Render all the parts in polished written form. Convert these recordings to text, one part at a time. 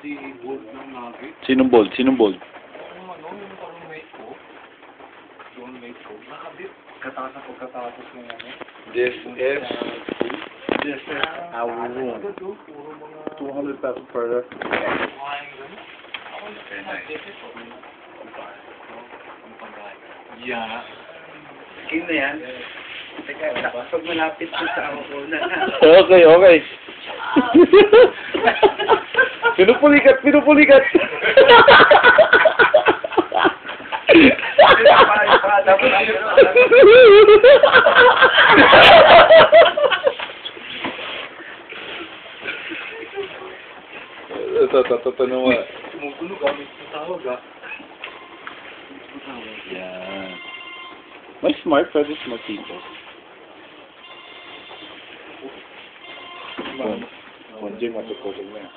di bold ng nugget. Sinong bold? Sinong bold? Yung roommate ko. Roommate ko. Nakabit. Katapos ng ano. This is our room. 200 pesos per Yeah. Skin na yan. Teka, pag malapit ko sa ako na. Okay, okay. Pinupulikat, pinupulikat. Ito naman. Tumugulo gamit sa tawag ah. Yan. May smart, pwede smart dito. Kung di matutulog na.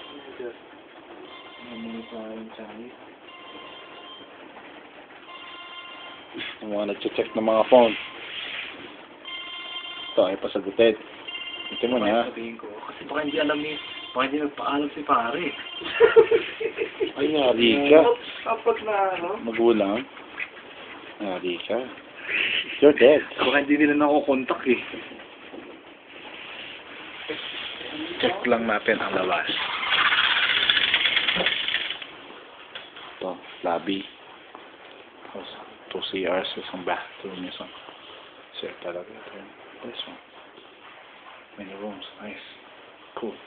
Yung mga nag-check ng mga phone. Ito ay pasagutin. Ito mo na. Sabihin ko. Kasi baka hindi alam ni... Baka hindi nagpaalam si pare. Ay, nari ka. Kapag na ano? Magulang. Nari ka. You're dead. Baka hindi nila nakukontak eh. Check lang natin ang labas. Ito, lobby. Tapos, 2 CRs, isang bathroom, isang... Share talaga ito. This one. Many rooms. Nice. Cool.